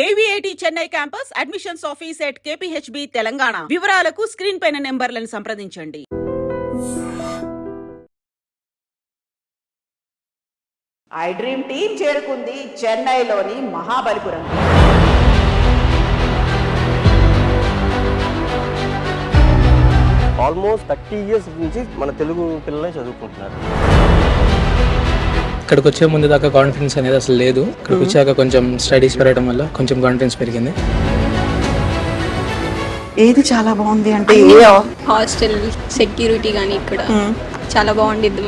AVIT Chennai campus admissions office at KPHB Telangana. వివరాలకు screen పైన నెంబర్లను సంప్రదించండి. ఐ డ్రీమ్ టీం చేరుకుంది చెన్నైలోని మహాబలిపురం. ఆల్మోస్ట్ 30 years నుంచి మన తెలుగు పిల్లలే చదువుకుంటున్నారు. ఇక్కడికి వచ్చే ముందు దాకా కాన్ఫిడెన్స్ అనేది అసలు లేదు. ఇక్కడికి వచ్చాక కొంచెం స్టడీస్ పెరగడం వల్ల కొంచెం కాన్ఫిడెన్స్ పెరిగింది. ఏది చాలా బాగుంది అంటే హాస్టల్ సెక్యూరిటీ కానీ ఇక్కడ చాలా బాగుండిద్ది.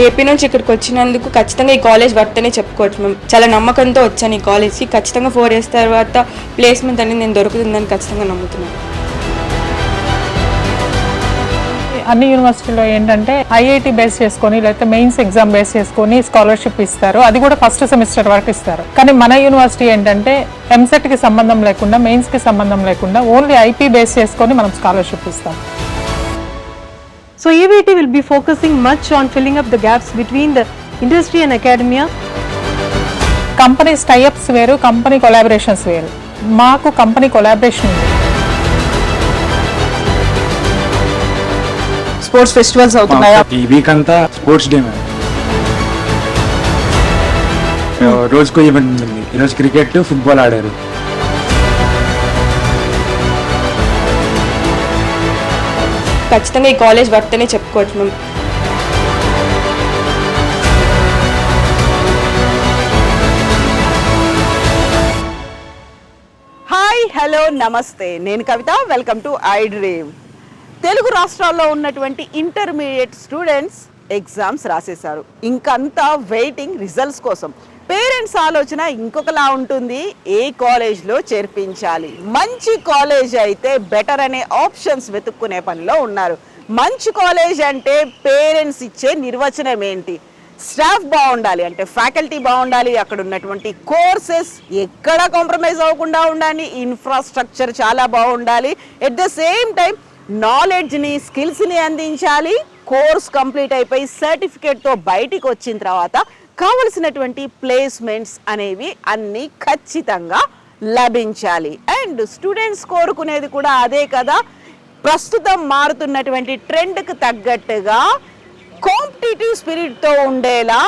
ఏపీ నుంచి ఇక్కడికి వచ్చినందుకు ఖచ్చితంగా ఈ కాలేజ్ వర్త్ అనే చెప్పుకోవచ్చు. మేము చాలా నమ్మకంతో వచ్చాను ఈ కాలేజ్కి. ఖచ్చితంగా 4 years తర్వాత ప్లేస్మెంట్ అనేది నేను దొరుకుతుందని ఖచ్చితంగా నమ్ముతున్నాను. అన్ని యూనివర్సిటీలో ఏంటంటే ఐఐటి బేస్ చేసుకొని లేకపోతే మెయిన్స్ ఎగ్జామ్ బేస్ చేసుకొని స్కాలర్షిప్ ఇస్తారు. అది కూడా ఫస్ట్ సెమిస్టర్ వరకు ఇస్తారు. కానీ మన యూనివర్సిటీ ఏంటంటే ఎంసెట్ కి సంబంధం లేకుండా, మెయిన్స్ కి సంబంధం లేకుండా ఓన్లీ ఐపీ బేస్ చేసుకొని మనం స్కాలర్షిప్ ఇస్తాం. So AVIT will be focusing much on filling up the gaps between the industry and academia. Companies tie-ups వేరు, కంపెనీ కొలాబరేషన్స్ వేరు. మాకు కంపెనీ కొలాబరేషన్ ఉంది. స్పోర్ట్స్ ఫెస్టివల్స్ అవుతున్నాయా? ఈ వీక్ అంతా స్పోర్ట్స్ డే మేడం. రోజుకో ఈవెంట్ ఉంది. ఈరోజు క్రికెట్, ఫుట్బాల్ ఆడారు. ఖచ్చితంగా ఈ కాలేజ్ వర్త్ అనే చెప్పుకోవచ్చు. మేము హాయ్, హలో, నమస్తే. నేను Kavitha. Welcome to I dream. Telugu రాష్ట్రాల్లో ఉన్నటువంటి ఇంటర్మీడియట్ స్టూడెంట్స్ ఎగ్జామ్స్ రాసేశారు. ఇంకంతా వెయిటింగ్ రిజల్ట్స్ కోసం. పేరెంట్స్ ఆలోచన ఇంకొకలా ఉంటుంది. ఏ కాలేజ్లో చేర్పించాలి, మంచి కాలేజ్ అయితే బెటర్ అనే ఆప్షన్స్ వెతుక్కునే పనిలో ఉన్నారు. మంచి కాలేజ్ అంటే పేరెంట్స్ ఇచ్చే నిర్వచనం ఏంటి? స్టాఫ్ బాగుండాలి అంటే ఫ్యాకల్టీ బాగుండాలి, అక్కడ ఉన్నటువంటి కోర్సెస్ ఎక్కడ కాంప్రమైజ్ అవ్వకుండా ఉండాలి, ఇన్ఫ్రాస్ట్రక్చర్ చాలా బాగుండాలి, ఎట్ ద సేమ్ టైం నాలెడ్జ్ని, స్కిల్స్ని అందించాలి. కోర్స్ కంప్లీట్ అయిపోయి సర్టిఫికేట్తో బయటికి వచ్చిన తర్వాత కావలసినటువంటి ప్లేస్మెంట్స్ అనేవి అన్నీ ఖచ్చితంగా లభించాలి. అండ్ స్టూడెంట్స్ కోరుకునేది కూడా అదే కదా. ప్రస్తుతం మారుతున్నటువంటి ట్రెండ్కి తగ్గట్టుగా కాంపిటేటివ్ స్పిరిట్తో ఉండేలా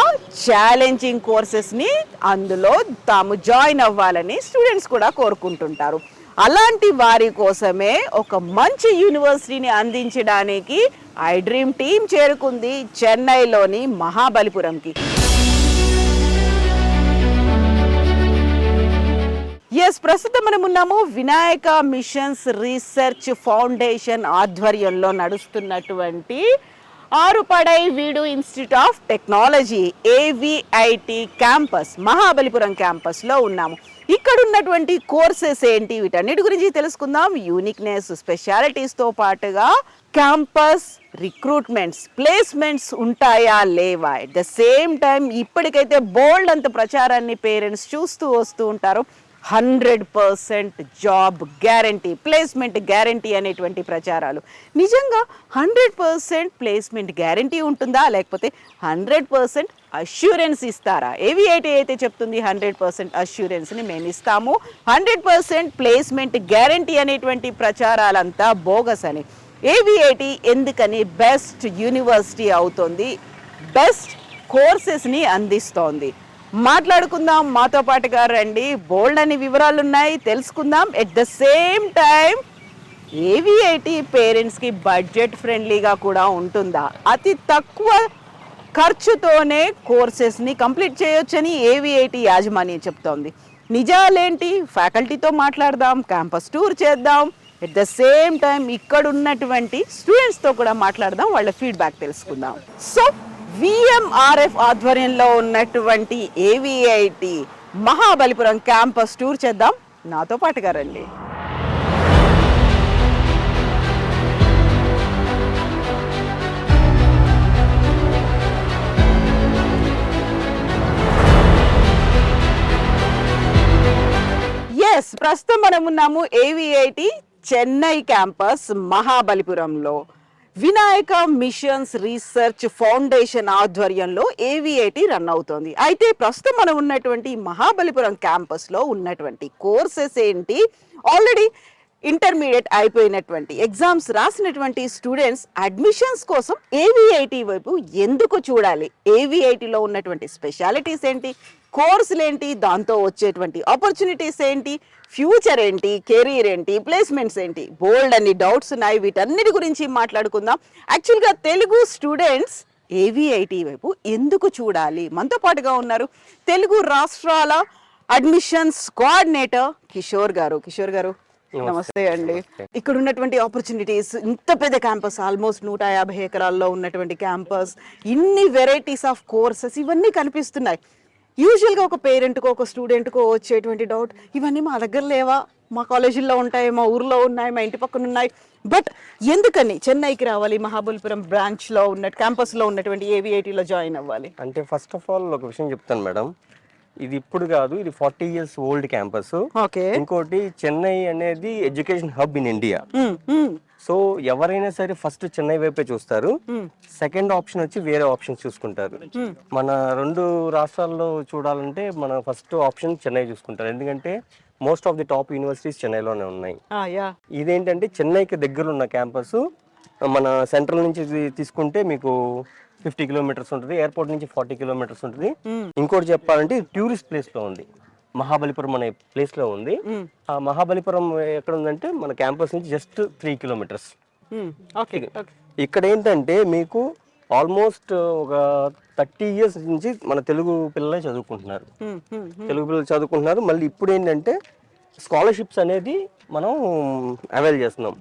ఛాలెంజింగ్ కోర్సెస్ని అందులో తాము జాయిన్ అవ్వాలని స్టూడెంట్స్ కూడా కోరుకుంటుంటారు. అలాంటి వారి కోసమే ఒక మంచి యూనివర్సిటీని అందించడానికి ఐ డ్రీమ్ టీం చేరుకుంది చెన్నైలోని మహాబలిపురంకి. ప్రస్తుతం మనం ఉన్నాము వినాయక మిషన్స్ రీసెర్చ్ ఫౌండేషన్ ఆధ్వర్యంలో నడుస్తున్నటువంటి ఆరుపడై వీడు institute of technology AVIT campus Mahabalipuram క్యాంపస్లో ఉన్నాము. ఇక్కడ ఉన్నటువంటి కోర్సెస్ ఏంటి, వీటన్నిటి గురించి తెలుసుకుందాం. యూనిక్నెస్, స్పెషాలిటీస్తో పాటుగా క్యాంపస్ రిక్రూట్మెంట్స్, ప్లేస్మెంట్స్ ఉంటాయా లేవా, ఎట్ ద సేమ్ టైం ఇప్పటికైతే బోల్డ్ అంత ప్రచారాన్ని పేరెంట్స్ చూస్తూ వస్తూ ఉంటారు. 100% జాబ్ గ్యారంటీ, ప్లేస్మెంట్ గ్యారంటీ అనేటువంటి ప్రచారాలు. నిజంగా 100% ప్లేస్మెంట్ గ్యారంటీ ఉంటుందా, లేకపోతే 100% అష్యూరెన్స్ ఇస్తారా? AVIT అయితే చెప్తుంది 100% అష్యూరెన్స్ని మేము ఇస్తాము, 100% ప్లేస్మెంట్ గ్యారంటీ అనేటువంటి ప్రచారాలంతా బోగస్ అని. AVIT ఎందుకని బెస్ట్ యూనివర్సిటీ అవుతుంది, బెస్ట్ కోర్సెస్ని అందిస్తోంది? మాట్లాడుకుందాం. మాతో పాటుగా రండి. బోల్డ్ అని వివరాలు ఉన్నాయి, తెలుసుకుందాం. At the same time AVIT పేరెంట్స్కి బడ్జెట్ ఫ్రెండ్లీగా కూడా ఉంటుందా, అతి తక్కువ ఖర్చుతోనే కోర్సెస్ని కంప్లీట్ చేయొచ్చని AVIT యాజమాన్యం చెప్తోంది. నిజాలేంటి? ఫ్యాకల్టీతో మాట్లాడదాం, క్యాంపస్ టూర్ చేద్దాం, ఎట్ ద సేమ్ టైం ఇక్కడ ఉన్నటువంటి స్టూడెంట్స్తో కూడా మాట్లాడదాం, వాళ్ళ ఫీడ్బ్యాక్ తెలుసుకుందాం. సో VMRF ఆధ్వర్యంలో ఉన్నటువంటి AVIT మహాబలిపురం క్యాంపస్ టూర్ చేద్దాం. నాతో పాటుగా రండి. ప్రస్తుతం మనం ఉన్నాము AVIT చెన్నై క్యాంపస్ మహాబలిపురంలో. వినాయక మిషన్స్ రీసెర్చ్ ఫౌండేషన్ ఆధ్వర్యంలో ఏవిఐటి రన్ అవుతోంది. అయితే ప్రస్తుతం మనం ఉన్నటువంటి మహాబలిపురం క్యాంపస్లో ఉన్నటువంటి కోర్సెస్ ఏంటి, ఆల్రెడీ ఇంటర్మీడియట్ అయిపోయినటువంటి ఎగ్జామ్స్ రాసినటువంటి స్టూడెంట్స్ అడ్మిషన్స్ కోసం ఏవిఐటి వైపు ఎందుకు చూడాలి, ఏవిఐటిలో ఉన్నటువంటి స్పెషాలిటీస్ ఏంటి, కోర్సులు ఏంటి, దాంతో వచ్చేటువంటి ఆపర్చునిటీస్ ఏంటి, ఫ్యూచర్ ఏంటి, కెరీర్ ఏంటి, ప్లేస్మెంట్స్ ఏంటి, బోల్డ్ అన్ని డౌట్స్ ఉన్నాయి. వీటన్నిటి గురించి మాట్లాడుకుందాం. యాక్చువల్గా తెలుగు స్టూడెంట్స్ ఏవిఐటి వైపు ఎందుకు చూడాలి? మనతో పాటుగా ఉన్నారు తెలుగు రాష్ట్రాల అడ్మిషన్స్ కోఆర్డినేటర్ కిషోర్ గారు. కిషోర్ గారు నమస్తే అండి. ఇక్కడ ఉన్నటువంటి ఆపర్చునిటీస్, ఇంత పెద్ద క్యాంపస్, ఆల్మోస్ట్ 150 ఎకరాల్లో ఉన్నటువంటి క్యాంపస్, ఇన్ని వెరైటీస్ ఆఫ్ కోర్సెస్, ఇవన్నీ కనిపిస్తున్నాయి. యూజువల్గా ఒక పేరెంట్కో ఒక స్టూడెంట్కో వచ్చేటువంటి డౌట్, ఇవన్నీ మా దగ్గర లేవా, మా కాలేజీల్లో ఉంటాయి, మా ఊర్లో ఉన్నాయి, మా ఇంటి పక్కన ఉన్నాయి, బట్ ఎందుకని చెన్నైకి రావాలి, మహాబలిపురం బ్రాంచ్లో ఉన్న క్యాంపస్లో ఉన్నటువంటి ఏవిఐటీలో జాయిన్ అవ్వాలి? అంటే ఫస్ట్ ఆఫ్ ఆల్ ఒక విషయం చెప్తాను మేడం, ఇది ఇప్పుడు కాదు, ఇది 40 years ఓల్డ్ క్యాంపస్. ఓకే. ఇంకోటి చెన్నై అనేది education hub in India. So ఎవరైనా సరే ఫస్ట్ చెన్నై వైపే చూస్తారు, సెకండ్ ఆప్షన్ వచ్చి వేరే ఆప్షన్స్ చూసుకుంటారు. మన 2 రాష్ట్రాల్లో చూడాలంటే మన ఫస్ట్ ఆప్షన్ చెన్నై చూసుకుంటారు, ఎందుకంటే most of the top universities చెన్నైలోనే ఉన్నాయి. ఇదేంటంటే చెన్నైకి దగ్గర ఉన్న క్యాంపస్. మన సెంట్రల్ నుంచి తీసుకుంటే మీకు 50 kilometers ఉంటుంది, ఎయిర్పోర్ట్ నుంచి 40 kilometers ఉంటుంది. ఇంకోటి చెప్పాలంటే టూరిస్ట్ ప్లేస్ లో ఉంది, మహాబలిపురం అనే ప్లేస్ లో ఉంది. ఆ మహాబలిపురం ఎక్కడ ఉందంటే మన క్యాంపస్ నుంచి జస్ట్ 3 kilometers. ఇక్కడ ఏంటంటే మీకు ఆల్మోస్ట్ ఒక 30 years నుంచి మన తెలుగు పిల్లలే చదువుకుంటున్నారు, తెలుగు పిల్లలు చదువుకుంటున్నారు. మళ్ళీ ఇప్పుడు ఏంటంటే స్కాలర్షిప్స్ అనేది మనం అవైల్ చేస్తున్నాం,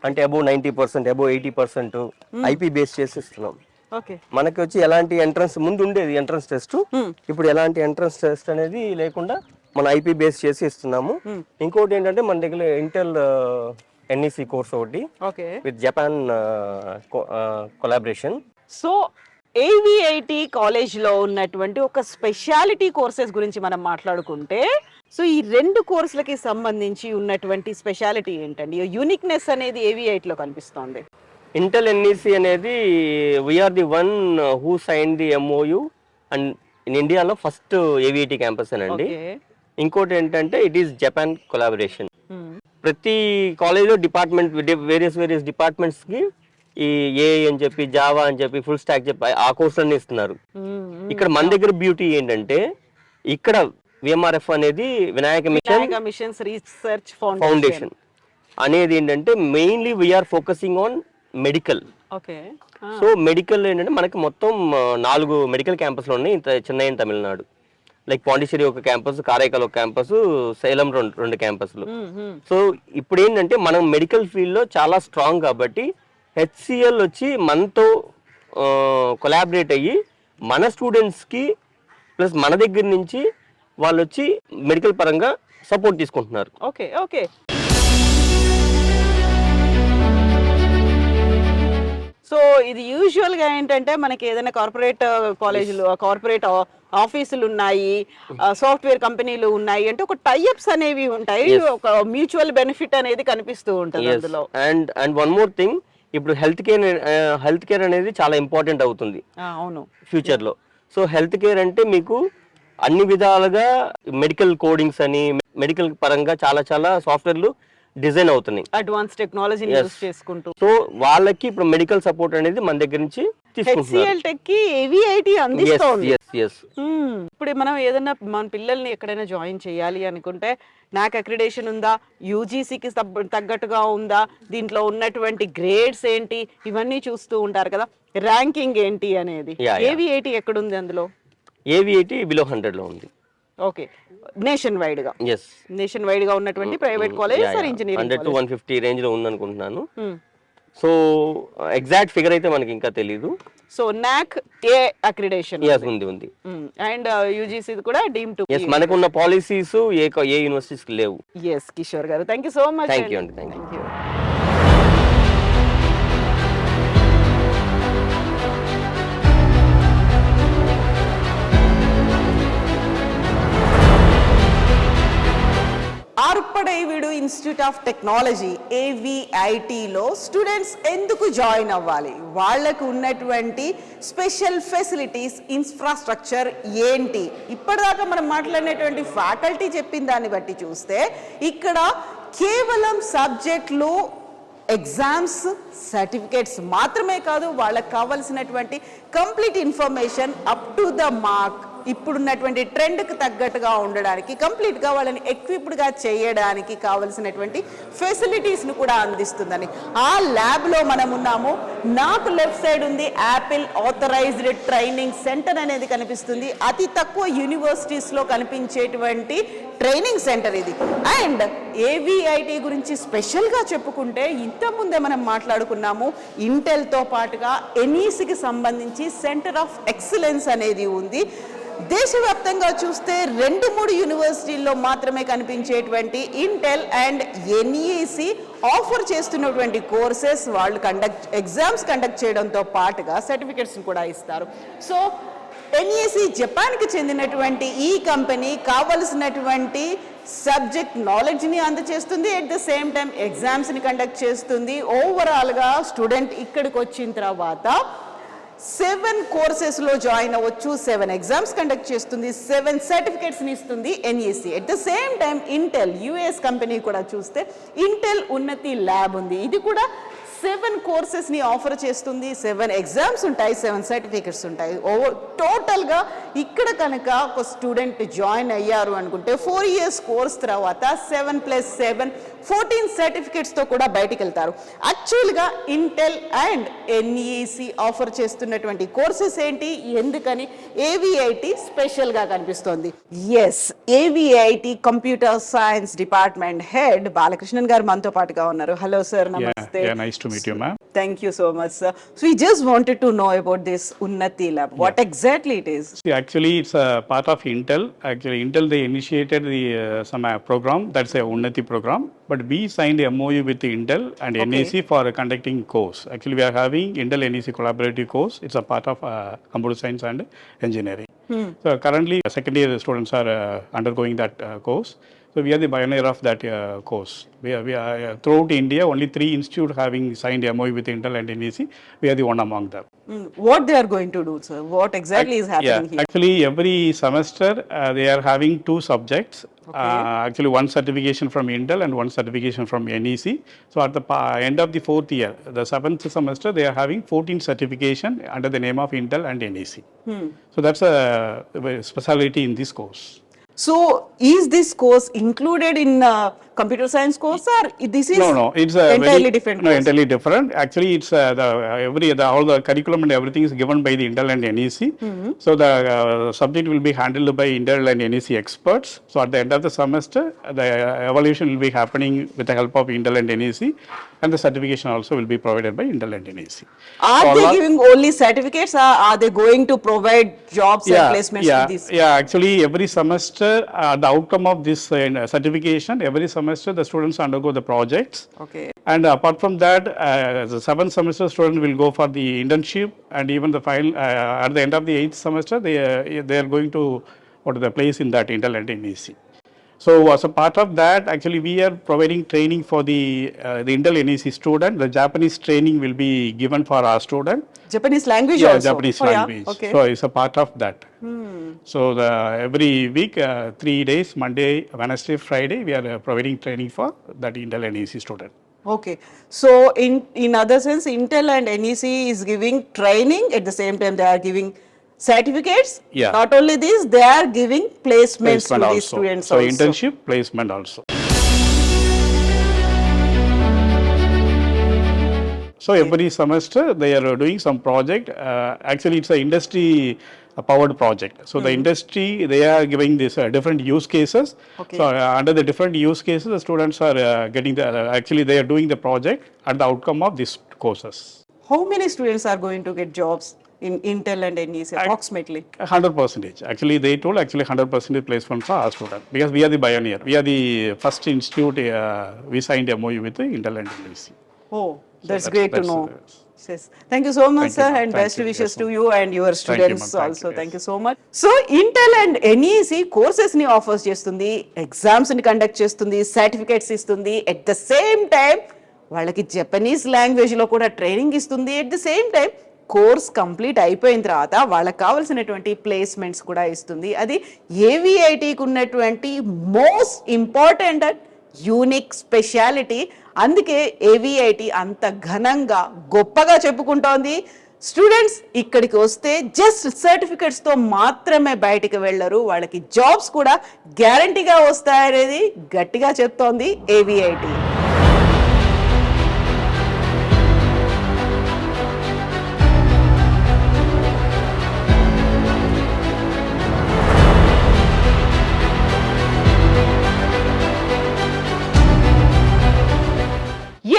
అంటే అబోవ్ 90%, అబోవ్ 80% ఐపీ బేస్ చేసి ఇస్తున్నాం. మనకి వచ్చి ఎలాంటి ఎంట్రన్స్, ముందు ఉండేది ఎంట్రన్స్ టెస్ట్, ఇప్పుడు ఎలాంటి ఎంట్రన్స్ టెస్ట్ అనేది లేకుండా మన ఐపీ బేస్ చేసి ఇస్తున్నాము. ఇంకోటి ఏంటంటే మన దగ్గర ఇంటెల్ ఎన్ఈసి కోర్స్ ఒకటి విత్ జపాన్ కొలాబరేషన్. సో ఏవిఐటి కాలేజ్లో ఉన్నటువంటి ఒక స్పెషాలిటీ కోర్సెస్ గురించి మనం మాట్లాడుకుంటే, సో ఈ 2 కోర్సులకి సంబంధించి ఉన్నటువంటి స్పెషాలిటీ ఏంటండి, యూనిక్నెస్ అనేది ఏవిఐటిలో కనిపిస్తోంది? ఇంటెల్ ఎన్ఈసి అనేది we are the one who sign the MOU and in ఇండియాలో ఫస్ట్ ఏవిఐటి క్యాంపస్ అండి. ఇంకోటి ఏంటంటే ఇట్ ఈస్ జపాన్ కొలాబరేషన్. ప్రతి కాలేజ్లో డిపార్ట్మెంట్, వేరియస్ డిపార్ట్మెంట్స్ కి ఈ ఏ అని చెప్పి, జావా అని చెప్పి, ఫుల్ స్టాక్ చెప్పి ఆ కోర్స్ అన్ని ఇస్తున్నారు. ఇక్కడ మన దగ్గర బ్యూటీ ఏంటంటే ఇక్కడ విఎంఆర్ఎఫ్ అనేది వినాయక మిషన్స్ రీసెర్చ్ ఫౌండేషన్ అనేది ఏంటంటే mainly we are focusing on medical. So medical ఏంటంటే మనకి మొత్తం 4 మెడికల్ క్యాంపస్లు ఉన్నాయి చెన్నై అండ్ తమిళనాడు. లైక్ పాండిచేరి ఒక క్యాంపస్, కారైకాల్ ఒక క్యాంపస్, సేలం 2 క్యాంపస్లు. సో ఇప్పుడు ఏంటంటే మనం మెడికల్ ఫీల్డ్ లో చాలా స్ట్రాంగ్ కాబట్టి హెచ్సిఎల్ వచ్చి మనతో కొలాబరేట్ అయ్యి మన స్టూడెంట్స్ కి ప్లస్ మన దగ్గర నుంచి వాళ్ళు వచ్చి మెడికల్ పరంగా సపోర్ట్ తీసుకుంటున్నారు. ఓకే. సో ఇది యూజువల్గా ఏంటంటే మనకి ఏదైనా కార్పొరేట్ కాలేజీలు, కార్పొరేట్ ఆఫీసులు ఉన్నాయి, సాఫ్ట్వేర్ కంపెనీలు ఉన్నాయి అంటే ఒక టైఅప్స్ అనేవి ఉంటాయి, ఒక మ్యూచువల్ బెనిఫిట్ అనేది కనిపిస్తూ ఉంటుంది అందులో. అండ్ వన్ మోర్ థింగ్, ఇప్పుడు హెల్త్ కేర్ అనేది చాలా ఇంపార్టెంట్ అవుతుంది అవును ఫ్యూచర్ లో. సో హెల్త్ కేర్ అంటే మీకు అన్ని విధాలుగా మెడికల్ కోడింగ్స్ అని, మెడికల్ పరంగా చాలా సాఫ్ట్వేర్లు డిజైన్ అవుతున్నాయి, అడ్వాన్స్ టెక్నాలజీని యూస్ చేసుకుంటూ. సో వాళ్ళకి ఇప్పుడు మెడికల్ సపోర్ట్ అనేది మన దగ్గర నుంచి హెచ్సిఎల్ టెక్ కి ఏవిఐటి అందిస్తోంది. ఇప్పుడు మనం ఏదైనా మన పిల్లల్ని ఎక్కడైనా జాయిన్ చేయాలి అనుకుంటే నాక్ అక్రిడేషన్ ఉందా, యూజీసీకి తగ్గట్టుగా ఉందా, దీంట్లో ఉన్నటువంటి గ్రేడ్స్ ఏంటి, ఇవన్నీ చూస్తూ ఉంటారు కదా, ర్యాంకింగ్ ఏంటి అనేది. ఏవిఐటి ఎక్కడుంది అందులో? ఏవిఐటి బిలో 100 లో ఉంది. ఓకే, నేషన్ వైడ్ గా ఉన్నటువంటి private college engineering 100 to 150 range లో ఉంది అనుకుంటున్నాను. సో ఎగ్జాక్ట్ ఫిగర్ అయితే మనకి ఇంకా తెలీదు. సో నాక్ ఏ అక్రిడేషన్ ఉంది అండ్ యూజీసీ కూడా డీమ్ టు. మనకు ఉన్న పాలసీస్ ఏ యూనివర్సిటీస్ లేవు. కిషోర్ గారు, thank you so much. Thank you అండి. ఆరుపడై వీడు ఇన్స్టిట్యూట్ ఆఫ్ టెక్నాలజీ AVITలో స్టూడెంట్స్ ఎందుకు జాయిన్ అవ్వాలి, వాళ్ళకు ఉన్నటువంటి స్పెషల్ ఫెసిలిటీస్, ఇన్ఫ్రాస్ట్రక్చర్ ఏంటి, ఇప్పటిదాకా మనం మాట్లాడినటువంటి ఫ్యాకల్టీ చెప్పిన దాన్ని బట్టి చూస్తే ఇక్కడ కేవలం సబ్జెక్టులు, ఎగ్జామ్స్, సర్టిఫికేట్స్ మాత్రమే కాదు, వాళ్ళకి కావాల్సినటువంటి complete information up to the mark, ఇప్పుడున్నటువంటి ట్రెండ్కి తగ్గట్టుగా ఉండడానికి, కంప్లీట్గా వాళ్ళని ఎక్విప్డ్గా చేయడానికి కావలసినటువంటి ఫెసిలిటీస్ను కూడా అందిస్తుందని ఆ ల్యాబ్లో మనం ఉన్నాము. నాకు లెఫ్ట్ సైడ్ ఉంది యాపిల్ ఆథరైజ్డ్ ట్రైనింగ్ సెంటర్ అనేది కనిపిస్తుంది. అతి తక్కువ యూనివర్సిటీస్లో కనిపించేటువంటి ట్రైనింగ్ సెంటర్ ఇది. అండ్ AVIT గురించి స్పెషల్గా చెప్పుకుంటే ఇంతకుముందే మనం మాట్లాడుకున్నాము, ఇంటెల్తో పాటుగా NECకి సంబంధించి సెంటర్ ఆఫ్ ఎక్సలెన్స్ అనేది ఉంది. దేశవ్యాప్తంగా చూస్తే 2-3 యూనివర్సిటీల్లో మాత్రమే కనిపించేటువంటి ఇంటెల్ అండ్ NEC ఆఫర్ చేస్తున్నటువంటి కోర్సెస్ వాళ్ళు ఎగ్జామ్స్ కండక్ట్ చేయడంతో పాటుగా సర్టిఫికెట్స్ని కూడా ఇస్తారు. సో NEC జపాన్కి చెందినటువంటి ఈ కంపెనీ కావలసినటువంటి సబ్జెక్ట్ నాలెడ్జ్ని అందజేస్తుంది, ఎట్ ద సేమ్ టైం ఎగ్జామ్స్ని కండక్ట్ చేస్తుంది. ఓవరాల్గా స్టూడెంట్ ఇక్కడికి వచ్చిన తర్వాత 7 కోర్సెస్లో జాయిన్ అవ్వచ్చు, 7 ఎగ్జామ్స్ కండక్ట్ చేస్తుంది, 7 సర్టిఫికేట్స్ని ఇస్తుంది NEC. At the same time Intel US company కూడా చూస్తే ఇంటెల్ ఉన్నతి ల్యాబ్ ఉంది. ఇది కూడా 7 కోర్సెస్ని ఆఫర్ చేస్తుంది, 7 ఎగ్జామ్స్ ఉంటాయి, 7 సర్టిఫికెట్స్ ఉంటాయి. టోటల్గా ఇక్కడ కనుక ఒక స్టూడెంట్ జాయిన్ అయ్యారు అనుకుంటే 4 years కోర్స్ తర్వాత 7 + 7 14 సర్టిఫికెట్స్తో కూడా బయటికి వెళ్తారు. యాక్చువల్గా ఇంటెల్ అండ్ NEC ఆఫర్ చేస్తున్నటువంటి కోర్సెస్ ఏంటి, ఎందుకని AVIT స్పెషల్గా కనిపిస్తోంది? Yes, AVIT computer science department head Balakrishnan garu మనతో పాటుగా ఉన్నారు. హలో సార్, నమస్తే. Nice to meet you, ma'am. Thank you so much, sir. So we just wanted to know about this Unnati Lab. What exactly it is? See, actually, it's a part of Intel. Actually, Intel, they initiated the some program, that's a Unnati program. But we signed a MOU with the Intel and NEC for conducting course. Actually, we are having Intel NEC collaborative course. It's a part of computer science and engineering. So currently, second year students are undergoing that course. So we are the pioneer of that course. We are throughout India, only 3 institutes having signed MOU with Intel and NEC. We are the one among them. What they are going to do, sir? What exactly is happening here? Actually, every semester they are having 2 subjects. Actually, 1 certification from Intel and 1 certification from NEC. So at the end of the 4th year, the 7th semester, they are having 14 certification under the name of Intel and NEC. So that's a specialty in this course. So is this course included in computer science course, or this is No, it's entirely different No, course? entirely different. Actually, it's all the curriculum and everything is given by the Intel and NEC. So the subject will be handled by Intel and NEC experts. So at the end of the semester, the evaluation will be happening with the help of Intel and NEC, and the certification also will be provided by Intel and NEC. Are they giving only certificates, or are they going to provide jobs and placements with this? Actually, every semester, the outcome of this certification, every semester the students undergo the projects. Okay. And apart from that, the 7th semester student will go for the internship, and even the final at the end of the 8th semester, they are going to the place in that Intel and NEC. So as a part of that, actually we are providing training for the Intel NEC student. The Japanese training will be given for our student. Japanese language Yeah, also? Japanese Oh, language. Yeah? Okay. So it's a part of that. So every week, 3 days, Monday, Wednesday, Friday, we are providing training for that Intel NEC student. Okay. So in other sense, Intel and NEC is giving training, at the same time they are giving certificates. Yeah. Not only this, they are giving placements to these students So also. internship, placement also. So every semester they are doing some project. Actually, it's an industry powered project. So the industry, they are giving this different use cases. Okay. So under the different use cases, the students are getting the, actually they are doing the project at the outcome of these courses. How many students are going to get jobs in Intel and NEC approximately? 100%. Actually, they told 100% placement for our student, because we are the pioneer. We are the first institute, we signed a MOU with the Intel and NEC. Oh, that's great to know. Yes. Thank you so much, Thank you, sir, ma'am. and Thank best you. wishes Yes, to ma'am. you and your students ma'am. Thank also. you. Thank you so much. So, Intel and NEC courses ని offers చేస్తుంది, exams ని conduct చేస్తుంది, certificates ఇస్తుంది. At the same time వాళ్ళకి Japanese language లో కూడా training ఇస్తుంది. At the same time course complete అయిపోయిన తర్వాత వాళ్ళకి కావాల్సినటువంటి ప్లేస్మెంట్స్ కూడా ఇస్తుంది. అది ఏవిఐటికి ఉన్నటువంటి most important and unique speciality. అందుకే ఏవిఐటి అంత ఘనంగా గొప్పగా చెప్పుకుంటోంది. స్టూడెంట్స్ ఇక్కడికి వస్తే జస్ట్ సర్టిఫికెట్స్తో మాత్రమే బయటికి వెళ్ళరు, వాళ్ళకి జాబ్స్ కూడా గ్యారంటీగా వస్తాయనేది గట్టిగా చెప్తోంది ఏవిఐటి.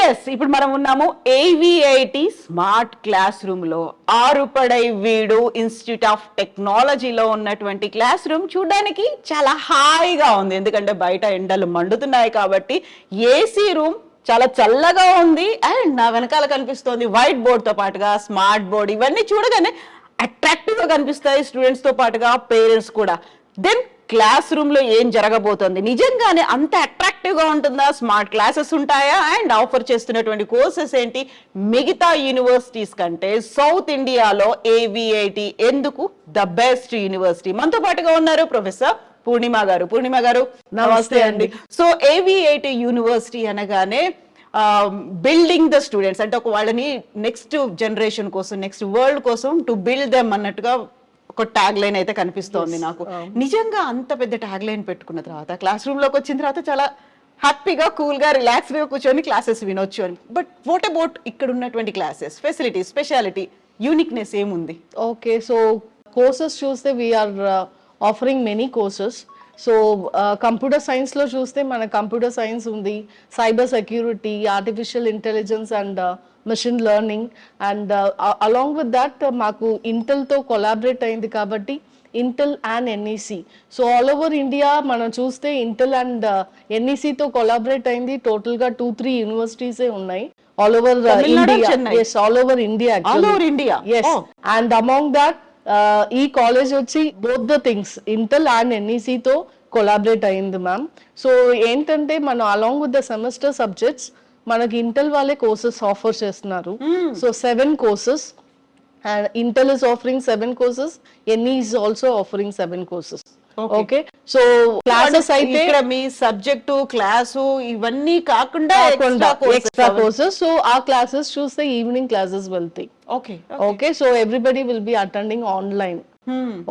ఎస్, ఇప్పుడు మనం ఉన్నాము ఏవిఐటి స్మార్ట్ క్లాస్ రూమ్ లో. ఆరుపడై వీడు ఇన్స్టిట్యూట్ ఆఫ్ టెక్నాలజీలో ఉన్నటువంటి క్లాస్ రూమ్ చూడడానికి చాలా హాయిగా ఉంది, ఎందుకంటే బయట ఎండలు మండుతున్నాయి కాబట్టి. ఏసీ రూమ్ చాలా చల్లగా ఉంది. అండ్ నా వెనకాల కనిపిస్తోంది వైట్ బోర్డ్ తో పాటుగా స్మార్ట్ బోర్డ్. ఇవన్నీ చూడగానే అట్రాక్టివ్ గా కనిపిస్తాయి స్టూడెంట్స్ తో పాటుగా పేరెంట్స్ కూడా. దెన్ క్లాస్ రూమ్ లో ఏం జరగబోతోంది, నిజంగానే అంత అట్రాక్టివ్ గా ఉంటుందా? స్మార్ట్ క్లాసెస్ ఉంటాయా? అండ్ ఆఫర్ చేస్తున్నటువంటి కోర్సెస్ ఏంటి? మిగతా యూనివర్సిటీస్ కంటే సౌత్ ఇండియాలో ఏవిఐటి ఎందుకు ద బెస్ట్ యూనివర్సిటీ? మనతో పాటుగా ఉన్నారు ప్రొఫెసర్ పూర్ణిమ గారు. పూర్ణిమ గారు నమస్తే అండి. సో ఏవిఐటి యూనివర్సిటీ అనగానే బిల్డింగ్ ద స్టూడెంట్స్, అంటే ఒక వాళ్ళని నెక్స్ట్ జనరేషన్ కోసం, నెక్స్ట్ వరల్డ్ కోసం టు బిల్డ్ దెమ్ అన్నట్టుగా ఒక ట్యాగ్ లైన్ అయితే కనిపిస్తోంది నాకు. నిజంగా అంత పెద్ద ట్యాగ్ లైన్ పెట్టుకున్న తర్వాత క్లాస్ రూమ్ లోకి వచ్చిన తర్వాత చాలా హ్యాపీగా కూల్ గా రిలాక్స్ గా కూర్చొని క్లాసెస్ వినొచ్చు అని. బట్ వాట్ అబౌట్ ఇక్కడ ఉన్నటువంటి క్లాసెస్, ఫెసిలిటీ, స్పెషాలిటీ, యూనిక్నెస్ ఏముంది? Okay, so courses చూస్తే we are offering many courses. So computer సైన్స్లో చూస్తే మన కంప్యూటర్ సైన్స్ ఉంది, cyber security, artificial intelligence and machine learning. And along with that మాకు ఇంటెల్తో కొలాబరేట్ అయింది కాబట్టి Intel and NEC. So all over India మనం చూస్తే ఇంటెల్ అండ్ ఎన్ఈసితో కొలాబరేట్ అయింది. టోటల్గా 2-3 యూనివర్సిటీసే ఉన్నాయి all over Tamil Nadu, India. Chennai? Yes, all over India actually. All over India? Yes. Oh. And among that ఈ కాలేజ్ వచ్చి both the things Intel and ఎన్ఈసితో collaborate అయింది మ్యామ్. సో ఏంటంటే మనం along with the semester subjects మనకి Intel వాళ్ళే courses offer చేస్తున్నారు. So 7 courses and Intel is offering 7 courses, NE is also offering 7 courses. Okay, so classes అయితే ఇక్కడ మీ subject, class ఇవన్నీ కాకుండా ఎక్స్ట్రా కోర్సెస్. సో ఆ క్లాసెస్ చూస్తే ఈవినింగ్ క్లాసెస్ వెళ్తాయి. Okay okay, so everybody will be attending online.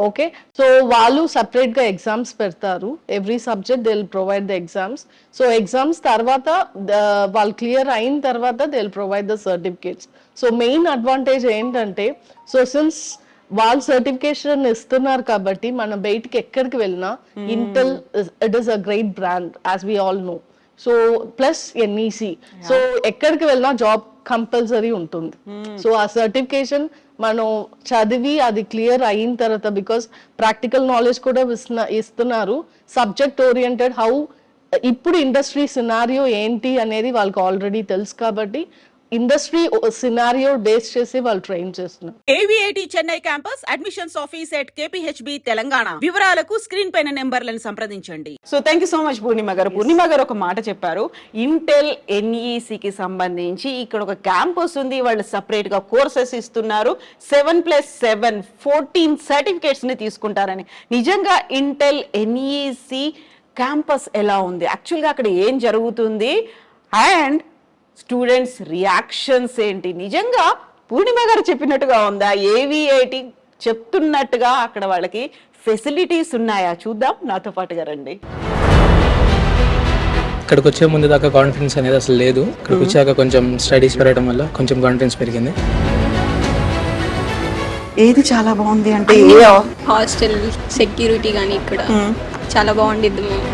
Okay, so వాళ్ళు separate గా exams పెడతారు. Every subject they will provide the exams. So exams తర్వాత వాళ్ళు క్లియర్ అయిన తర్వాత they will provide the certificates. So main advantage ఏంటంటే, so since వాళ్ళు certification ఇస్తున్నారు కాబట్టి మనం బయటికి ఎక్కడికి వెళ్ళినా Intel it is a great brand as we all know. So plus NEC, so ఎక్కడికి వెళ్ళినా జాబ్ కంపల్సరీ ఉంటుంది. సో ఆ సర్టిఫికేషన్ మనం చదివి అది క్లియర్ అయిన తర్వాత, బికాస్ ప్రాక్టికల్ నాలెడ్జ్ కూడా ఇస్తున్నారు, సబ్జెక్ట్ ఓరియంటెడ్ హౌ ఇప్పుడు ఇండస్ట్రీ సినారియో ఏంటి అనేది వాళ్ళకి ఆల్రెడీ తెలుసు కాబట్టి ఇండస్ట్రీ సినారియో బేస్ చేసి వాళ్ళు ట్రైన్ చేస్తున్నారు. AVIT Chennai campus admissions office at KPHB Telangana. వివరాలకు స్క్రీన్ పైన నెంబర్లను సంప్రదించండి. So thank you so much Purnima garu. Purnima గారు ఒక మాట చెప్పారు, ఇంటెల్ ఎన్ఈసికి సంబంధించి ఇక్కడ ఒక క్యాంపస్ ఉంది, వాళ్ళు సపరేట్ గా కోర్సెస్ ఇస్తున్నారు, 7+7 14 సర్టిఫికేట్స్ ని తీసుకుంటారని. నిజంగా ఇంటెల్ ఎన్ఈసి క్యాంపస్ ఎలా ఉంది, యాక్చువల్గా అక్కడ ఏం జరుగుతుంది, అండ్ స్టూడెంట్స్ రియాక్షన్స్ ఏంటి? నిజంగా పూర్ణిమ గారు చెప్పినట్టుగా ఉందా, ఏవిఐటి చెప్తున్నట్టుగా అక్కడ వాళ్ళకి ఫెసిలిటీస్ ఉన్నాయా? చూద్దాం, నాతో పాటుగా రండి. ఇక్కడికి వచ్చే ముందు దాకా కాన్ఫిడెన్స్ అనేది అసలు లేదు. ఇక్కడికి వచ్చాక కొంచెం స్టడీస్ పెరగడం వల్ల కొంచెం కాన్ఫిడెన్స్ పెరిగింది. ఏది చాలా బాగుంది అంటే హాస్టల్ సెక్యూరిటీ కానీ ఇక్కడ చాలా బాగుండిద్ది మ్యామ్.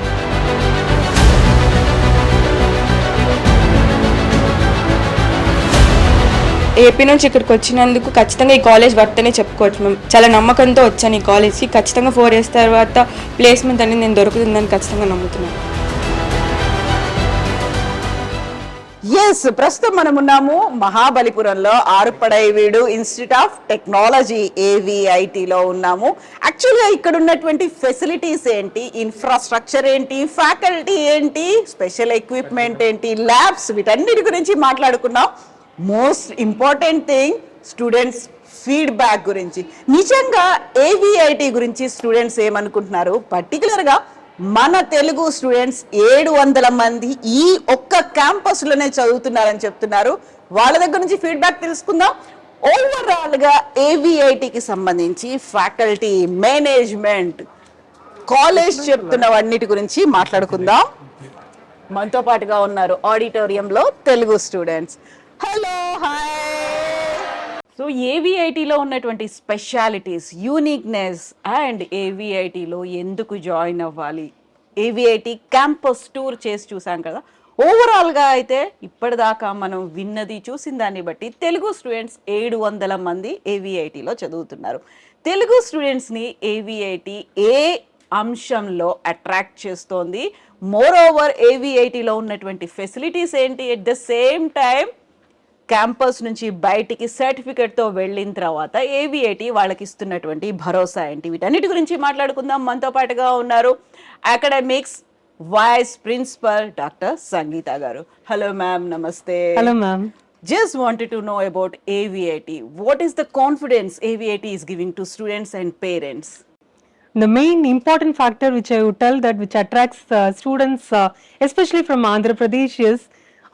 ఏపీ నుంచి ఇక్కడికి వచ్చినందుకు ఖచ్చితంగా ఈ కాలేజ్ వర్త్ అనే చెప్పుకోవచ్చు మేము. చాలా నమ్మకంతో వచ్చాను ఈ కాలేజ్కి. ఖచ్చితంగా 4 years తర్వాత ప్లేస్మెంట్ అనేది నేను దొరుకుతుందని ఖచ్చితంగా నమ్ముతున్నాను. ఎస్, ప్రస్తుతం మనం ఉన్నాము మహాబలిపురంలో ఆరుపడైవీడు ఇన్స్టిట్యూట్ ఆఫ్ టెక్నాలజీ AVITలో ఉన్నాము. యాక్చువల్గా ఇక్కడ ఉన్నటువంటి ఫెసిలిటీస్ ఏంటి, ఇన్ఫ్రాస్ట్రక్చర్ ఏంటి, ఫ్యాకల్టీ ఏంటి, స్పెషల్ ఎక్విప్మెంట్ ఏంటి, ల్యాబ్స్, వీటన్నిటి గురించి మాట్లాడుకున్నాం. Most important thing students feedback గురించి. నిజంగా AVIT గురించి స్టూడెంట్స్ ఏమనుకుంటున్నారు, పర్టికులర్గా మన తెలుగు స్టూడెంట్స్ 700 మంది ఈ ఒక్క క్యాంపస్లోనే చదువుతున్నారని చెప్తున్నారు. వాళ్ళ దగ్గర నుంచి ఫీడ్బ్యాక్ తెలుసుకుందాం. ఓవరాల్గా AVITకి సంబంధించి ఫ్యాకల్టీ, మేనేజ్మెంట్, కాలేజ్ చెప్తున్నవన్నిటి గురించి మాట్లాడుకుందాం. మనతో పాటుగా ఉన్నారు ఆడిటోరియంలో Telugu students. Hello, hi. So AVITలో ఉన్నటువంటి స్పెషాలిటీస్, యూనిక్నెస్ అండ్ AVITలో ఎందుకు జాయిన్ అవ్వాలి, AVIT క్యాంపస్ టూర్ చేసి చూసాం కదా. ఓవరాల్గా అయితే ఇప్పటిదాకా మనం విన్నది, చూసిన దాన్ని బట్టి తెలుగు స్టూడెంట్స్ 700 మంది AVITలో చదువుతున్నారు. తెలుగు స్టూడెంట్స్ని AVIT ఏ అంశంలో అట్రాక్ట్ చేస్తోంది, మోర్ ఓవర్ AVITలో ఉన్నటువంటి ఫెసిలిటీస్ ఏంటి, at the same time campus నుంచి బయటికి సర్టిఫికేట్తో వెళ్ళిన తర్వాత AVIT వాళ్ళకి ఇస్తున్నటువంటి భరోసా ఏంటి, వీటన్నిటి గురించి మాట్లాడుకుందాం. మనతో పాటుగా ఉన్నారు అకాడమిక్స్ వైస్ ప్రిన్సిపల్ డాక్టర్ సంగీత గారు. హలో మ్యామ్, నమస్తే. Hello ma'am. Just wanted to know about AVIT. What is the confidence AVIT is giving to students and parents? The main important factor which I would tell that which attracts students, especially from Andhra Pradesh, is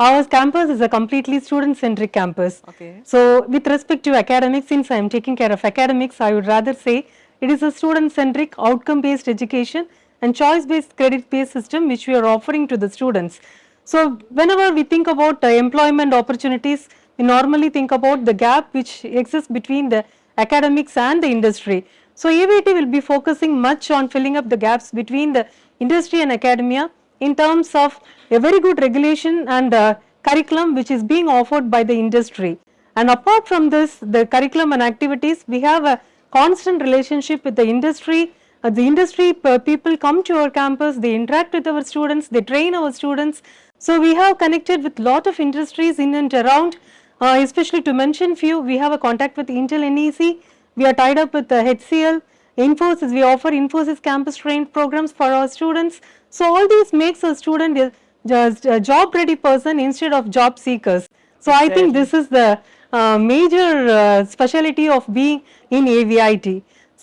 our campus is a completely student-centric campus. Okay. So, with respect to academics, since I am taking care of academics, I would rather say it is a student-centric, outcome-based education and choice-based, credit-based system which we are offering to the students. So, whenever we think about employment opportunities, we normally think about the gap which exists between the academics and the industry. So, AVIT will be focusing much on filling up the gaps between the industry and academia in terms of a very good regulation and curriculum which is being offered by the industry. And apart from this, the curriculum and activities, we have a constant relationship with the industry. The industry people come to our campus, they interact with our students, they train our students. So we have connected with lot of industries in and around, especially to mention few, we have a contact with Intel NEC, we are tied up with HCL, Infosys, we offer Infosys campus trained programs for our students. So all these makes a student just a job ready person instead of job seekers. So I think this is the major specialty of being in AVIT.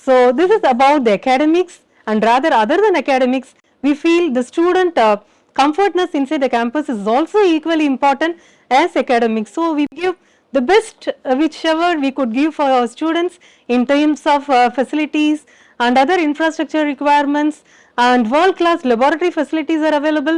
So this is about the academics, and rather other than academics, we feel the student comfortness inside the campus is also equally important as academics. So we give the best whichever we could give for our students in terms of facilities and other infrastructure requirements, and world class laboratory facilities are available.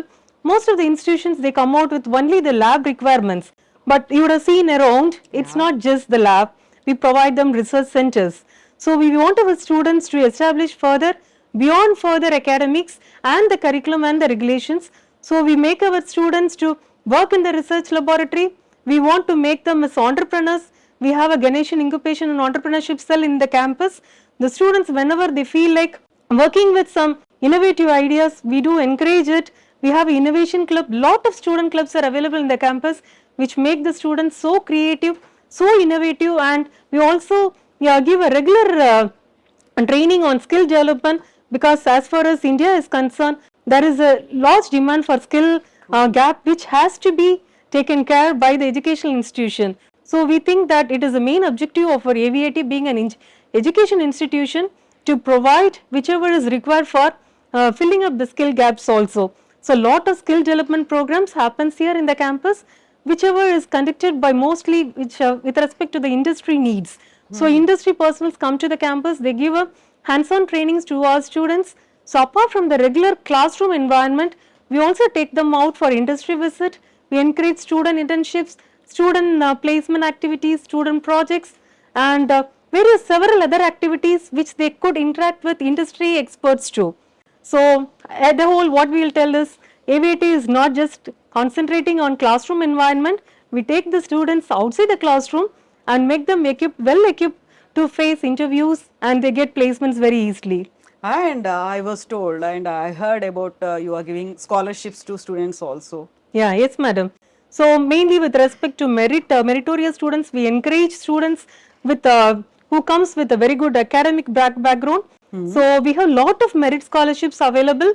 Most of the institutions, they come out with only the lab requirements, but you would have seen around, it's not just the lab, we provide them research centers. So we want our students to establish further beyond further academics and the curriculum and the regulations. So we make our students to work in the research laboratory. We want to make them as entrepreneurs. We have a Ganeshan incubation and entrepreneurship cell in the campus. The students, whenever they feel like working with some innovative ideas, we do encourage it. We have an innovation club, lot of student clubs are available in the campus which make the students so creative, so innovative, and we also give a regular training on skill development, because as far as India is concerned, there is a large demand for skill gap which has to be taken care by the educational institution. So we think that it is the main objective of our AVIT being an education institution to provide whichever is required for filling up the skill gaps also. So lot of skill development programs happens here in the campus, whichever is conducted by mostly which with respect to the industry needs. So industry personnel come to the campus, they give a hands-on trainings to our students. So apart from the regular classroom environment, we also take them out for industry visit. We encourage student internships, student placement activities, student projects, and various several other activities which they could interact with industry experts too. So at the whole, what we will tell is AVIT is not just concentrating on classroom environment. We take the students outside the classroom and make them well equipped to face interviews, and they get placements very easily. And I was told and I heard about you are giving scholarships to students also. Yeah, yes, madam. So mainly with respect to meritorious students, we encourage students with who comes with a very good academic background. So we have lot of merit scholarships available.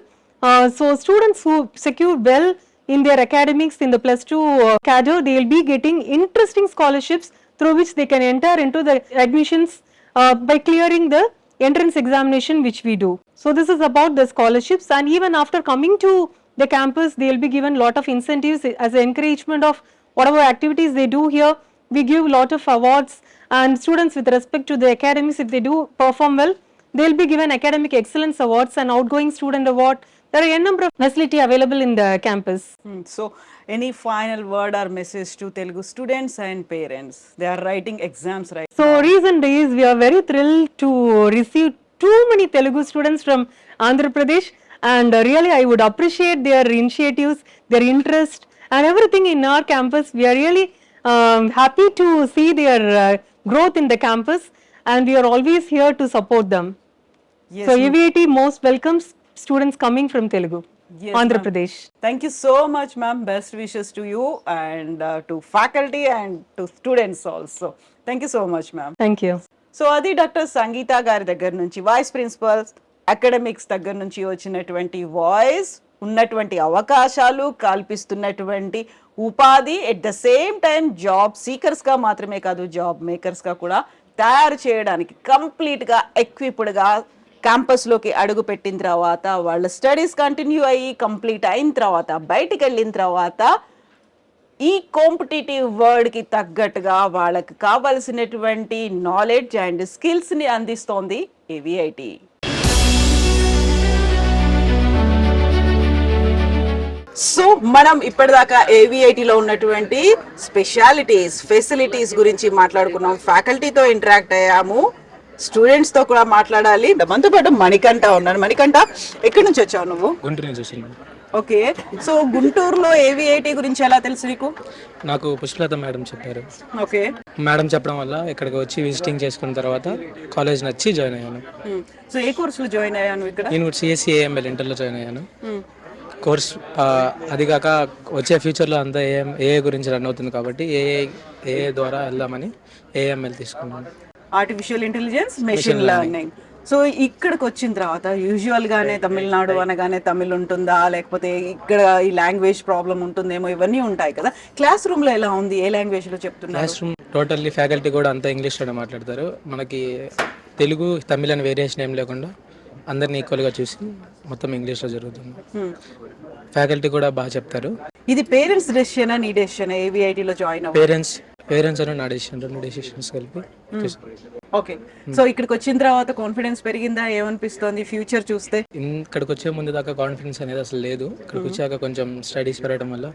So students who secure well in their academics in the +2 cadre, they will be getting interesting scholarships through which they can enter into the admissions by clearing the entrance examination which we do. So this is about the scholarships, and even after coming to the campus, they will be given lot of incentives as an encouragement of whatever activities they do here. We give lot of awards, and students with respect to the academics, if they do perform well, they will be given academic excellence awards and outgoing student award. There are a number of facility available in the campus. So any final word or message to Telugu students and parents? They are writing exams right So recent days we are very thrilled to receive too many Telugu students from Andhra Pradesh, and really I would appreciate their initiatives, their interest and everything in our campus. We are really happy to see their growth in the campus, and we are always here to support them. Yes, So AVIT most welcomes students coming from Telugu, Yes, Andhra ma'am. Pradesh. Thank you so much, ma'am. Best wishes to you and to faculty and to students also. Thank you so much, ma'am. Thank you. So అది doctor సంగీత గారి దగ్గర నుంచి, vice principal academics దగ్గర నుంచి వచ్చినటువంటి voice, ఉన్నటువంటి అవకాశాలు, కల్పిస్తున్నటువంటి ఉపాధి, at the same time job సీకర్స్గా మాత్రమే కాదు జాబ్ మేకర్స్గా కూడా తయారు చేయడానికి కంప్లీట్గా ఎక్విప్డ్గా క్యాంపస్లోకి అడుగు పెట్టిన తర్వాత వాళ్ళ స్టడీస్ కంటిన్యూ అయ్యి కంప్లీట్ అయిన తర్వాత బయటికి వెళ్ళిన తర్వాత ఈ కాంపిటేటివ్ వరల్డ్కి తగ్గట్టుగా వాళ్ళకి కావాల్సినటువంటి నాలెడ్జ్ అండ్ స్కిల్స్ని అందిస్తోంది ఏవిఐటి. సో మనం ఇప్పటిదాకా ఏవిఐటిలో ఉన్నటువంటి స్పెషాలిటీస్, ఫెసిలిటీస్ గురించి మాట్లాడుకున్నాం, ఫ్యాకల్టీతో ఇంటరాక్ట్ అయ్యాము, స్టూడెంట్స్తో కూడా మాట్లాడాలి. మనతో పాటు మణికంఠ ఉన్నారు. మణికంఠ, ఎక్కడి నుంచి వచ్చావు నువ్వు? గుంటూరు నుంచి వచ్చింది. ఓకే, సో గుంటూరులో ఏవిఐటి గురించి ఎలా తెలుసు నీకు? నాకు పుష్పలత మేడం చెప్పారు. ఓకే, మేడం చెప్పడం వల్ల ఇక్కడికి వచ్చి విజిటింగ్ చేసుకున్న తర్వాత కాలేజ్ నచ్చి జాయిన్ అయ్యాను. సో ఏ కోర్సులో జాయిన్ అయ్యాను ఇక్కడ? నేను సిఎస్సి ఏఎంఎల్ ఇంటర్లో జాయిన్ అయ్యాను. కోర్స్ అది కాక వచ్చే ఫ్యూచర్లో అంతా ఏఏ గురించి రన్ అవుతుంది కాబట్టి ఏఏ ద్వారా వెళ్దామని ఏఎంఎల్ తీసుకున్నాను. Artificial intelligence, machine learning. So ఇక్కడికి వచ్చిన తర్వాత యూజువల్గానే తమిళనాడు అనగానే తమిళ్ ఉంటుందా, లేకపోతే ఇక్కడ ఈ లాంగ్వేజ్ ప్రాబ్లం ఉంటుందేమో, ఇవన్నీ ఉంటాయి కదా. క్లాస్ రూమ్లో ఎలా ఉంది? ఏ లాంగ్వేజ్లో చెప్తున్నారు? క్లాస్ రూమ్ టోటల్లీ ఫ్యాకల్టీ కూడా అంతా ఇంగ్లీష్లోనే మాట్లాడతారు. మనకి తెలుగు తమిళ్ అని వేరియేషన్ ఏం లేకుండా అందరినీ ఈక్వల్గా చూసి మొత్తం ఇంగ్లీష్లో జరుగుతుంది. ఫ్యాకల్టీ కూడా బాగా చెప్తారు. ఇది పేరెంట్స్ డెసిషన్, నీ డెసిషన్ ఏవిఐటిలో జాయిన్ అవ్వాలి? పేరెంట్స్ అని నా డెసిషన్, రెండు డెసిషన్స్ కలిపి. ఓకే, సో ఇక్కడికి వచ్చిన తర్వాత కాన్ఫిడెన్స్ పెరిగిందా? ఏమనిపిస్తుంది ఫ్యూచర్ చూస్తే? ఇక్కడికి వచ్చే ముందు దాకా కాన్ఫిడెన్స్ అనేది అసలు లేదు. ఇక్కడికి వచ్చాక కొంచెం స్టడీస్ పెరగడం వల్ల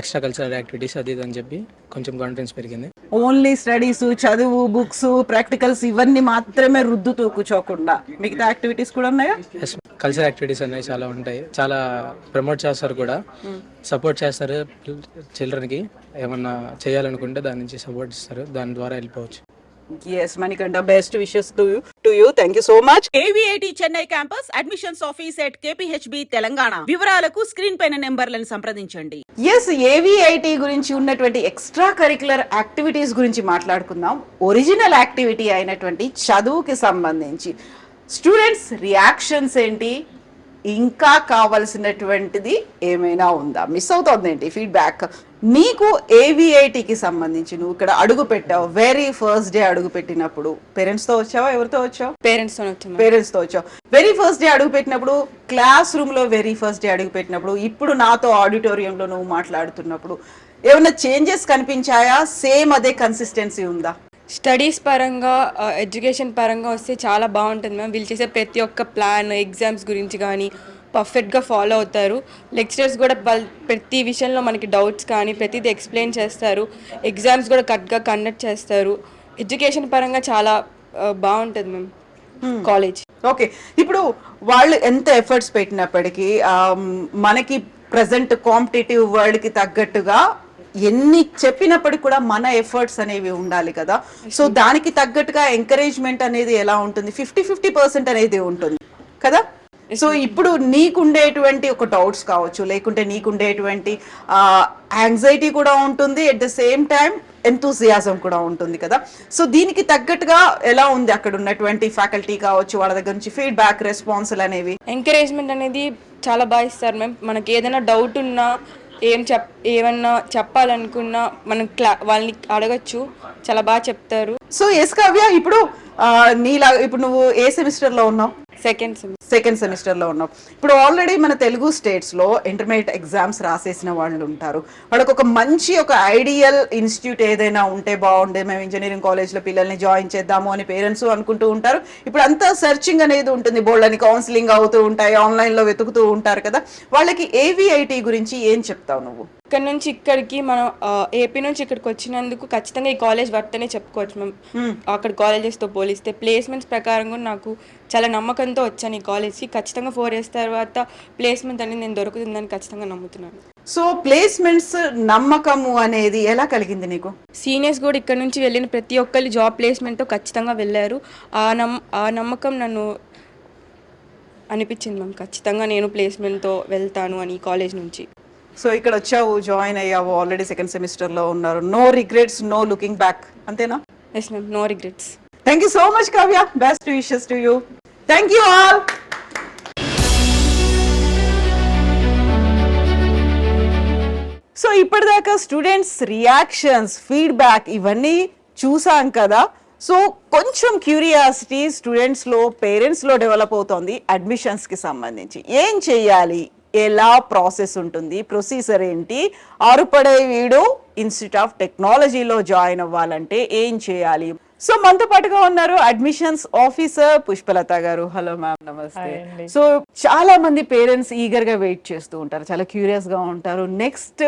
ఎక్స్ట్రా కల్చరల్ యాక్టివిటీస్ అది అని చెప్పి కొంచెం కాన్ఫిడెన్స్ పెరిగింది. ఓన్లీ స్టడీస్, చదువు, బుక్స్, ప్రాక్టికల్స్ ఇవన్నీ మాత్రమే రుద్దుతూ కూర్చోకుండా మిగతా యాక్టివిటీస్ కూడా ఉన్నాయా? కల్చరల్ యాక్టివిటీస్ అనేవి చాలా ఉంటాయి. చాలా ప్రమోట్ చేస్తారు కూడా, సపోర్ట్ చేస్తారు. చిల్డ్రన్కి ఏమన్నా చేయాలనుకుంటే దాని నుంచి సపోర్ట్ ఇస్తారు, దాని ద్వారా వెళ్ళిపోవచ్చు. Yes, Manikanda, best wishes to you. Thank you so much. AVIT Chennai campus admissions office at KPHB Telangana. వివరాలకు స్క్రీన్ పైన నెంబర్లను సంప్రదించండి. Yes, AVIT గురించి ఉన్నటువంటి ఎక్స్ట్రా కరిక్యులర్ యాక్టివిటీస్ గురించి మాట్లాడుకుందాం. ఒరిజినల్ యాక్టివిటీ అయినటువంటి చదువుకి సంబంధించి స్టూడెంట్స్ రియాక్షన్స్ ఏంటి, ఇంకా కావాల్సినటువంటిది ఏమైనా ఉందా, మిస్ అవుతుంది ఏంటి ఫీడ్బ్యాక్? నీకు ఏవిఐటికి సంబంధించి నువ్వు ఇక్కడ అడుగు పెట్టావు, వెరీ ఫస్ట్ డే అడుగు పెట్టినప్పుడు పేరెంట్స్తో వచ్చావా, ఎవరితో వచ్చావు? పేరెంట్స్తో వచ్చావు. వెరీ ఫస్ట్ డే అడుగు పెట్టినప్పుడు, క్లాస్ రూమ్లో వెరీ ఫస్ట్ డే అడుగు పెట్టినప్పుడు, ఇప్పుడు నాతో ఆడిటోరియంలో నువ్వు మాట్లాడుతున్నప్పుడు ఏమైనా చేంజెస్ కనిపించాయా? సేమ్ అదే కన్సిస్టెన్సీ ఉందా? స్టడీస్ పరంగా, ఎడ్యుకేషన్ పరంగా వస్తే చాలా బాగుంటుంది మ్యామ్. వీళ్ళు చేసే ప్రతి ఒక్క ప్లాన్, ఎగ్జామ్స్ గురించి కానీ పర్ఫెక్ట్గా ఫాలో అవుతారు. లెక్చరర్స్ కూడా ప్రతి విషయంలో మనకి డౌట్స్ కానీ ప్రతిదీ ఎక్స్ప్లెయిన్ చేస్తారు. ఎగ్జామ్స్ కూడా కరెక్ట్గా కండక్ట్ చేస్తారు. ఎడ్యుకేషన్ పరంగా చాలా బాగుంటుంది మ్యామ్ కాలేజ్. ఓకే, ఇప్పుడు వాళ్ళు ఎంత ఎఫర్ట్స్ పెట్టినప్పటికీ మనకి ప్రజెంట్ కాంపిటేటివ్ వరల్డ్కి తగ్గట్టుగా ఎన్ని చెప్పినప్పటికీ కూడా మన ఎఫర్ట్స్ అనేవి ఉండాలి కదా. సో దానికి తగ్గట్టుగా ఎంకరేజ్మెంట్ అనేది ఎలా ఉంటుంది? 50-50% అనేది ఉంటుంది కదా. సో ఇప్పుడు నీకుండేటువంటి ఒక డౌట్స్ కావచ్చు, లేకుంటే నీకుండేటువంటి యాంగ్జైటీ కూడా ఉంటుంది, at the same time enthusiasm కూడా ఉంటుంది కదా. సో దీనికి తగ్గట్టుగా ఎలా ఉంది అక్కడ ఉన్నటువంటి ఫ్యాకల్టీ కావచ్చు, వాళ్ళ దగ్గర నుంచి ఫీడ్బ్యాక్ రెస్పాన్సులు అనేవి? ఎంకరేజ్మెంట్ అనేది చాలా బాగా ఇస్తారు మ్యామ్. మనకి ఏదైనా డౌట్ ఉన్నా ఏమన్నా చెప్పాలనుకున్నా మనం వాళ్ళని అడగచ్చు, చాలా బాగా చెప్తారు. సో ఎస్ కావ్య, ఇప్పుడు ఇప్పుడు నువ్వు ఏ సెమిస్టర్ లో ఉన్నావు? సెకండ్ సెమిస్టర్ లో ఉన్నావు. ఇప్పుడు ఆల్రెడీ మన తెలుగు స్టేట్స్ లో ఇంటర్మీడియట్ ఎగ్జామ్స్ రాసేసిన వాళ్ళు ఉంటారు. వాళ్ళకి ఒక మంచి ఒక ఐడియల్ ఇన్స్టిట్యూట్ ఏదైనా ఉంటే బాగుండే, మేము ఇంజనీరింగ్ కాలేజ్ లో పిల్లల్ని జాయిన్ చేద్దాము అని పేరెంట్స్ అనుకుంటూ ఉంటారు. ఇప్పుడు అంతా సెర్చింగ్ అనేది ఉంటుంది, బోల్డ్ అని కౌన్సిలింగ్ అవుతూ ఉంటాయి, ఆన్లైన్ లో వెతుకుతూ ఉంటారు కదా. వాళ్ళకి ఏవిఐటి గురించి ఏం చెప్తావు నువ్వు? ఇక్కడ నుంచి ఇక్కడికి మనం ఏపీ నుంచి ఇక్కడికి వచ్చినందుకు ఖచ్చితంగా ఈ కాలేజ్ వర్త్ అనే చెప్పుకోవచ్చు మ్యామ్. అక్కడ కాలేజెస్తో పోలిస్తే ప్లేస్మెంట్స్ ప్రకారం కూడా నాకు చాలా నమ్మకంతో వచ్చాను ఈ కాలేజ్కి. ఖచ్చితంగా 4 years తర్వాత ప్లేస్మెంట్ అనేది నేను దొరుకుతుందని ఖచ్చితంగా నమ్ముతున్నాను. సో ప్లేస్మెంట్స్ నమ్మకము అనేది ఎలా కలిగింది నీకు? సీనియర్స్ కూడా ఇక్కడ నుంచి వెళ్ళిన ప్రతి ఒక్కరు జాబ్ ప్లేస్మెంట్తో ఖచ్చితంగా వెళ్ళారు. ఆ నమ్మకం నన్ను అనిపించింది మ్యామ్, ఖచ్చితంగా నేను ప్లేస్మెంట్తో వెళ్తాను అని ఈ కాలేజ్ నుంచి. సో ఇక్కడ వచ్చావు, జాయిన్ అయ్యావు, ఆల్రెడీ సెకండ్ సెమిస్టర్ లో ఉన్నారు. No regrets, no looking back, అంతేనా? Yes ma'am, no regrets. Thank you so much Kavya, best wishes to you. Thank you all. So ఇప్పటిదాకా స్టూడెంట్స్ రియాక్షన్స్, ఫీడ్బ్యాక్ ఇవన్నీ చూసాం కదా. సో కొంచెం క్యూరియాసిటీ స్టూడెంట్స్లో, పేరెంట్స్లో డెవలప్ అవుతోంది అడ్మిషన్స్కి సంబంధించి. ఏం చెయ్యాలి, ఎలా ప్రాసెస్ ఉంటుంది, ప్రొసీజర్ ఏంటి, ఆరుపడే వీడు ఇన్స్టిట్యూట్ ఆఫ్ టెక్నాలజీలో జాయిన్ అవ్వాలంటే ఏం చేయాలి? సో మనతో పాటుగా ఉన్నారు అడ్మిషన్స్ ఆఫీసర్ పుష్పలత గారు. హలో మ్యామ్, నమస్తే. సో చాలా మంది పేరెంట్స్ ఈగర్ గా వెయిట్ చేస్తూ ఉంటారు, చాలా క్యూరియస్ గా ఉంటారు, నెక్స్ట్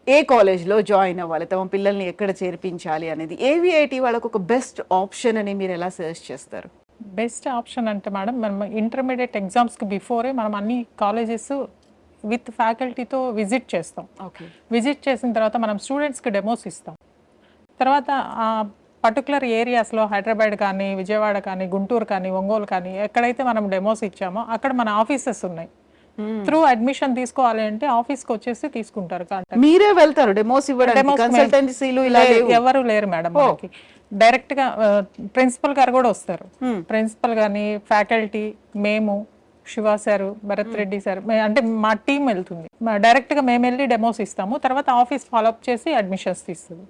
ఏ కాలేజ్లో జాయిన్ అవ్వాలి, తమ పిల్లల్ని ఎక్కడ చేర్పించాలి అనేది. ఏవిఐటి వాళ్ళకు ఒక బెస్ట్ ఆప్షన్ అని మీరు ఎలా సజెస్ట్ చేస్తారు? బెస్ట్ ఆప్షన్ అంటే మేడం, మనం ఇంటర్మీడియట్ ఎగ్జామ్స్కి బిఫోరే మనం అన్ని కాలేజెస్ విత్ ఫ్యాకల్టీతో విజిట్ చేస్తాం. ఓకే, విజిట్ చేసిన తర్వాత మనం స్టూడెంట్స్కి డెమోస్ ఇస్తాం. తర్వాత ఆ పర్టికులర్ ఏరియాస్లో హైదరాబాద్ కానీ, విజయవాడ కానీ, గుంటూరు కానీ, ఒంగోలు కానీ ఎక్కడైతే మనం డెమోస్ ఇచ్చామో అక్కడ మన ఆఫీసెస్ ఉన్నాయి. త్రూ అడ్మిషన్ తీసుకోవాలి అంటే ఆఫీస్కి వచ్చేసి తీసుకుంటారు. మీరే వెళ్తారు డెమోస్ ఇవ్వడానికి? కన్సల్టెన్సీలు ఇలా ఎవరు లేరు మేడం. డైరెక్ట్ గా ప్రిన్సిపల్ గారు కూడా వస్తారు. ప్రిన్సిపల్ గానీ, ఫ్యాకల్టీ, మేము, శివ సార్, భరత్ రెడ్డి సార్, అంటే మా టీం వెళ్తుంది. డైరెక్ట్ గా మేము వెళ్ళి డెమోస్ ఇస్తాము, తర్వాత ఆఫీస్ ఫాలోఅప్ చేసి అడ్మిషన్స్ తీస్తుంది.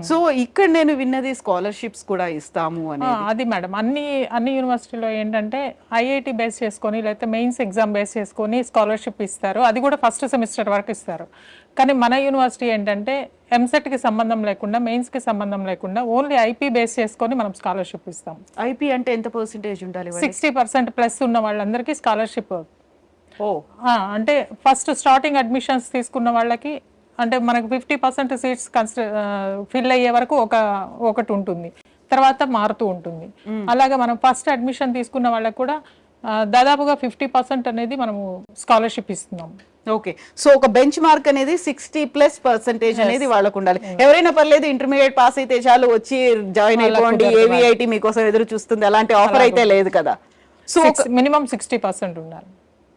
సో ఇక్కడ నేను విన్నది స్కాలర్షిప్స్ కూడా ఇస్తాము అని. అది మేడం, అన్ని యూనివర్సిటీలో ఏంటంటే ఐఐటి బేస్ చేసుకొని లేకపోతే మెయిన్స్ ఎగ్జామ్ బేస్ చేసుకొని స్కాలర్షిప్ ఇస్తారు. అది కూడా ఫస్ట్ సెమిస్టర్ వరకు ఇస్తారు. కానీ మన యూనివర్సిటీ ఏంటంటే ఎంసెట్కి సంబంధం లేకుండా, మెయిన్స్కి సంబంధం లేకుండా ఓన్లీ ఐపీ బేస్ చేసుకొని మనం స్కాలర్షిప్ ఇస్తాం. ఐపీ అంటే ఎంత పర్సెంటేజ్ ఉండాలి? 60% ప్లస్ ఉన్న వాళ్ళందరికీ స్కాలర్షిప్. అంటే ఫస్ట్ స్టార్టింగ్ అడ్మిషన్స్ తీసుకున్న వాళ్ళకి అంటే మనకు 50% సీట్స్ ఫిల్ అయ్యే వరకు ఒకటి ఉంటుంది, తర్వాత మారుతూ ఉంటుంది. అలాగే మనం ఫస్ట్ అడ్మిషన్ తీసుకున్న వాళ్ళకి కూడా దాదాపుగా 50% అనేది మనము స్కాలర్షిప్ ఇస్తున్నాం. ఓకే, సో ఒక బెంచ్ మార్క్ అనేది 60+% అనేది వాళ్ళకు ఉండాలి. ఎవరైనా పర్లేదు, ఇంటర్మీడియట్ పాస్ అయితే చాలు వచ్చి జాయిన్ అయిపోండి, ఏవిఐటి మీకోసం ఎదురు చూస్తుంది, అలాంటి ఆఫర్ అయితే లేదు కదా. సో మినిమం 60% ఉండాలి.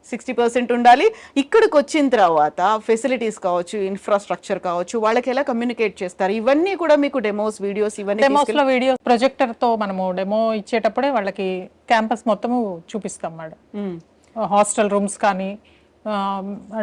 60% ఉండాలి. ఇక్కడికి వచ్చిన తర్వాత ఫెసిలిటీస్ కావచ్చు, ఇన్ఫ్రాస్ట్రక్చర్ కావచ్చు, వాళ్ళకి ఎలా కమ్యూనికేట్ చేస్తారు? ఇవన్నీ కూడా మీకు డెమోస్, వీడియోస్, ఇవన్నీ డెమోస్లో వీడియో ప్రొజెక్టర్తో మనము డెమో ఇచ్చేటప్పుడే వాళ్ళకి క్యాంపస్ మొత్తము చూపిస్తాం మేడం. హాస్టల్ రూమ్స్ కానీ,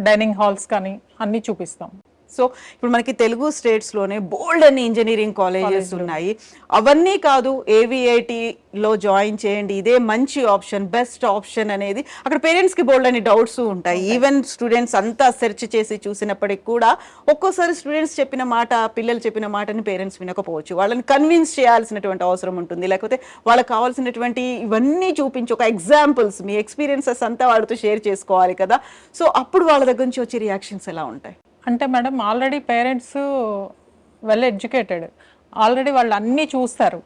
డైనింగ్ హాల్స్ కానీ అన్నీ చూపిస్తాం. సో ఇప్పుడు మనకి తెలుగు స్టేట్స్లోనే బోల్డ్ అని ఇంజనీరింగ్ కాలేజెస్ ఉన్నాయి. అవన్నీ కాదు, ఏవిఐటిలో జాయిన్ చేయండి, ఇదే మంచి ఆప్షన్, బెస్ట్ ఆప్షన్ అనేది అక్కడ పేరెంట్స్కి బోల్డ్ అని డౌట్స్ ఉంటాయి. ఈవెన్ స్టూడెంట్స్ అంతా సెర్చ్ చేసి చూసినప్పటికి కూడా ఒక్కోసారి స్టూడెంట్స్ చెప్పిన మాట, పిల్లలు చెప్పిన మాటని పేరెంట్స్ వినకపోవచ్చు. వాళ్ళని కన్విన్స్ చేయాల్సినటువంటి అవసరం ఉంటుంది. లేకపోతే వాళ్ళకి కావాల్సినటువంటి ఇవన్నీ చూపించి ఒక ఎగ్జాంపుల్స్, మీ ఎక్స్పీరియన్సెస్ అంతా వాళ్ళతో షేర్ చేసుకోవాలి కదా. సో అప్పుడు వాళ్ళ దగ్గర నుంచి వచ్చే రియాక్షన్స్ ఎలా ఉంటాయి? అంటే madam, already parents well educated, already వాళ్ళు అన్ని చూస్తారు.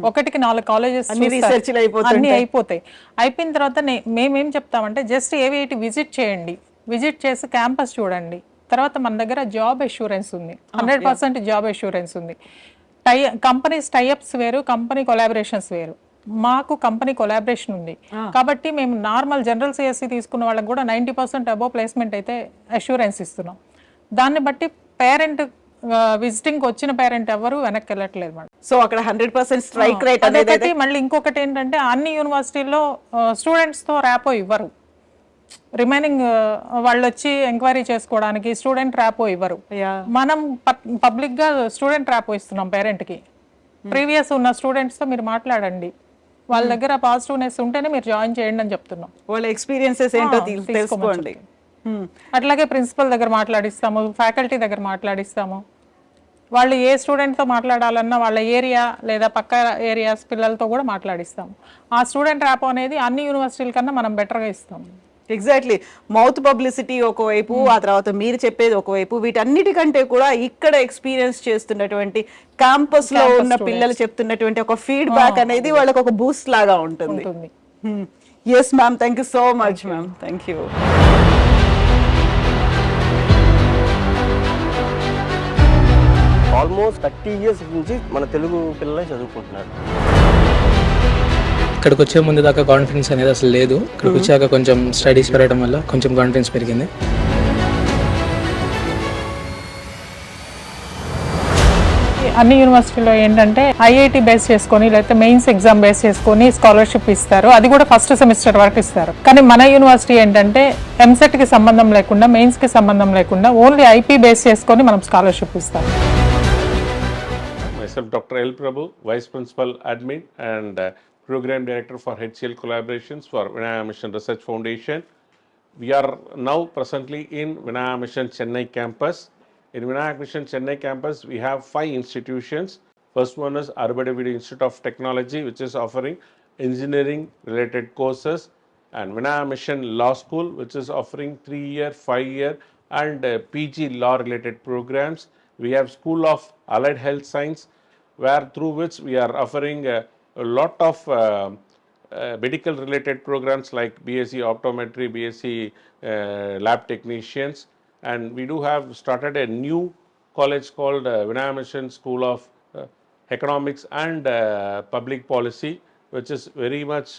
1-4 కాలేజెస్ అన్ని అయిపోతాయి. అయిపోయిన తర్వాత మేమేం చెప్తామంటే జస్ట్ ఏవిఐటి విజిట్ చేయండి, విజిట్ చేసి క్యాంపస్ చూడండి. తర్వాత మన దగ్గర జాబ్ అష్యూరెన్స్ ఉంది, 100% జాబ్ అష్యూరెన్స్ ఉంది. కంపెనీస్ టైఅప్స్ వేరు, కంపెనీ కొలాబరేషన్స్ వేరు. మాకు కంపెనీ కొలాబరేషన్ ఉంది కాబట్టి మేము నార్మల్ జనరల్ సిఎస్సి తీసుకున్న వాళ్ళకి కూడా 90% అబోవ్ ప్లేస్మెంట్ అయితే అష్యూరెన్స్ ఇస్తున్నాం. దాన్ని బట్టి పేరెంట్ విజిటింగ్ వచ్చిన పేరెంట్ ఎవరు వెనక్కి వెళ్ళట్లేదు మేడం. సో అక్కడ 100% స్ట్రైక్ రేట్ అనేది అదొకటి. మళ్ళీ ఇంకొకటి ఏంటంటే అన్ని యూనివర్సిటీల్లో స్టూడెంట్స్తో ర్యాపో ఇవ్వరు. రిమైనింగ్ వాళ్ళు వచ్చి ఎంక్వైరీ చేసుకోవడానికి స్టూడెంట్ ర్యాపో ఇవ్వరు. మనం పబ్లిక్ గా స్టూడెంట్ ర్యాపో ఇస్తున్నాం పేరెంట్ కి. ప్రీవియస్ ఉన్న స్టూడెంట్స్ తో మీరు మాట్లాడండి, వాళ్ళ దగ్గర పాజిటివ్నెస్ ఉంటేనే మీరు జాయిన్ చేయండి అని చెప్తున్నాం. వాళ్ళ ఎక్స్పీరియన్సెస్ ఏంటో తెలుసుకోండి. అట్లాగే ప్రిన్సిపల్ దగ్గర మాట్లాడిస్తాము, ఫ్యాకల్టీ దగ్గర మాట్లాడిస్తాము. వాళ్ళు ఏ స్టూడెంట్తో మాట్లాడాలన్నా వాళ్ళ ఏరియా లేదా పక్క ఏరియాస్ పిల్లలతో కూడా మాట్లాడిస్తాము. ఆ స్టూడెంట్ ర్యాపో అనేది అన్ని యూనివర్సిటీల కన్నా మనం బెటర్గా ఇస్తాము. ఎగ్జాక్ట్లీ. మౌత్ పబ్లిసిటీ ఒకవైపు, ఆ తర్వాత మీరు చెప్పేది ఒకవైపు, వీటన్నిటికంటే కూడా ఇక్కడ ఎక్స్పీరియన్స్ చేస్తున్నటువంటి క్యాంపస్ లో ఉన్న పిల్లలు చెప్తున్నటువంటి ఒక ఫీడ్బ్యాక్ అనేది వాళ్ళకి ఒక బూస్ట్ లాగా ఉంటుంది. Yes ma'am, thank you so much ma'am. Thank you. Almost 30 years నుంచి మన తెలుగు పిల్లలే చదువుకుంటున్నారు. ఇక్కడికి వచ్చే ముందు దాకా కాన్ఫిడెన్స్ అనేది అసలు లేదు. ఇక్కడికి వచ్చాక కొంచెం స్టడీస్ పెరగడం వల్ల కొంచెం కాన్ఫిడెన్స్ పెరిగింది. అన్ని యూనివర్సిటీలో ఏంటంటే ఐఐటి బేస్ చేసుకొని లేకపోతే మెయిన్స్ ఎగ్జామ్ బేస్ చేసుకొని స్కాలర్షిప్ ఇస్తారు. అది కూడా ఫస్ట్ సెమిస్టర్ వరకు ఇస్తారు. కానీ మన యూనివర్సిటీ ఏంటంటే ఎంసెట్ కి సంబంధం లేకుండా, మెయిన్స్ కి సంబంధం లేకుండా ఓన్లీ ఐపీ బేస్ చేసుకొని మనం స్కాలర్షిప్ ఇస్తాం. Myself, Dr. L. Prabhu, Vice Principal Admin and Program Director for HCL Collaborations for Vinaya Mission Research Foundation. We are now presently in Vinaya Mission Chennai campus. In Vinaya Mission Chennai campus, we have 5 institutions. First one is Arbadavidi Institute of Technology, which is offering engineering related courses, and Vinaya Mission Law School, which is offering 3-year, 5-year and PG law related programs. We have School of Allied Health Science, where through which we are offering a lot of medical related programs like BSc Optometry, BSc Lab Technicians, and we do have started a new college called Vinaya Mission School of Economics and Public Policy, which is very much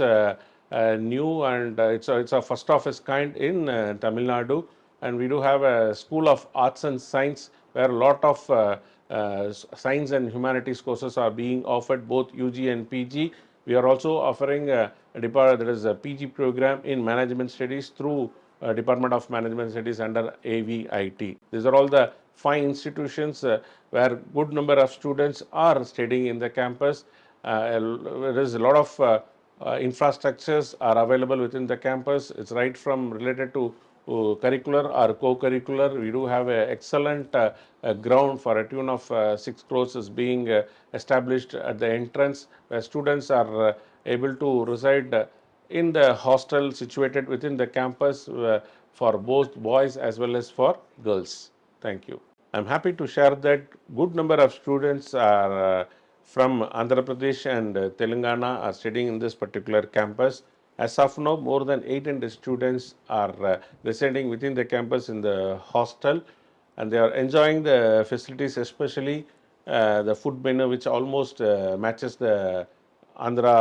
new, and it's a first of its kind in Tamil Nadu. And we do have a School of Arts and Science where a lot of science and humanities courses are being offered, both UG and PG. We are also offering there is a PG program in Management Studies through Department of Management Studies under AVIT. These are all the 5 institutions where good number of students are studying in the campus. There is a lot of infrastructures are available within the campus. It's right from related to curricular or co-curricular. We do have an excellent ground for a tune of 6 crores is being established at the entrance, where students are able to reside in the hostel situated within the campus for both boys as well as for girls. Thank you. I'm happy to share that good number of students are from Andhra Pradesh and Telangana are studying in this particular campus. As of now, more than 800 students are residing within the campus in the hostel, and they are enjoying the facilities, especially the food menu, which almost matches the Andhra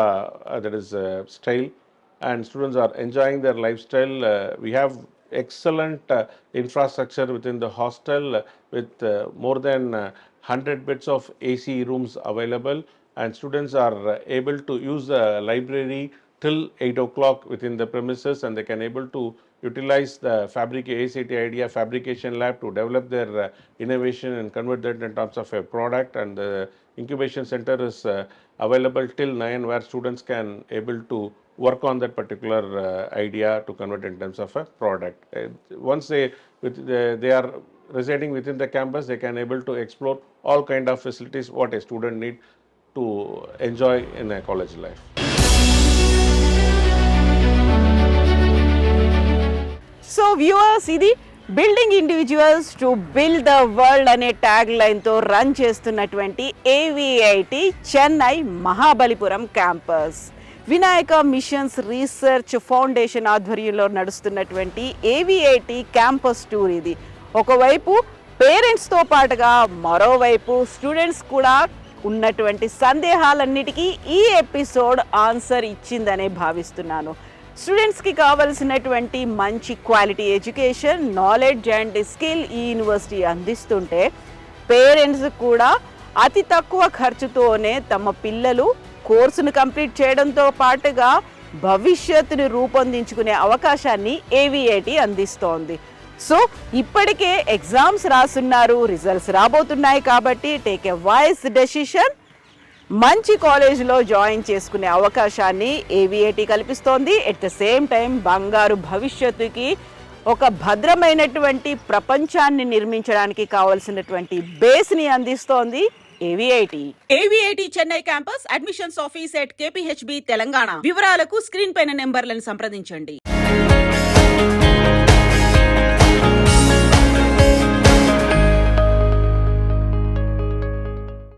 style, and students are enjoying their lifestyle. We have excellent infrastructure within the hostel with more than 100 beds of AC rooms available, and students are able to use the library till 8 o'clock within the premises, and they can able to utilize the ACT idea fabrication lab to develop their innovation and convert that in terms of a product. And the incubation center is available till 9, where students can able to work on that particular idea to convert in terms of a product. Once they are residing within the campus, they can able to explore all kind of facilities what a student need to enjoy in a college life. So viewers, ఇది building individuals to build the world అనే tag లైన్తో run చేస్తున్నటువంటి AVIT Chennai Mahabalipuram campus. Vinayaka missions research foundation ఆధ్వర్యంలో నడుస్తున్నటువంటి ఏవిఐటి campus tour ఇది. ఒకవైపు పేరెంట్స్తో పాటుగా మరోవైపు స్టూడెంట్స్ కూడా ఉన్నటువంటి సందేహాలన్నిటికీ ఈ ఎపిసోడ్ ఆన్సర్ ఇచ్చిందనే భావిస్తున్నాను. స్టూడెంట్స్కి కావలసినటువంటి మంచి quality education, knowledge and skill ఈ యూనివర్సిటీ అందిస్తుంటే పేరెంట్స్ కూడా అతి తక్కువ ఖర్చుతోనే తమ పిల్లలు కోర్సును కంప్లీట్ చేయడంతో పాటుగా భవిష్యత్తుని రూపొందించుకునే అవకాశాన్ని ఏవిఐటి అందిస్తోంది. సో ఇప్పటికే ఎగ్జామ్స్ రాస్తున్నారు, రిజల్ట్స్ రాబోతున్నాయి కాబట్టి టేక్ ఎ వైస్ డెసిషన్. మంచి కాలేజీలో జాయిన్ చేసుకునే అవకాశాన్ని ఏవిఐటి కల్పిస్తోంది. ఎట్ ద సేమ్ టైం బంగారు భవిష్యత్తుకి ఒక భద్రమైనటువంటి ప్రపంచాన్ని నిర్మించడానికి కావలసినటువంటి బేస్ని అందిస్తోంది AVIT. AVIT Chennai campus admissions office at KPHB Telangana. వివరాలకు స్క్రీన్ పైన నెంబర్లను సంప్రదించండి.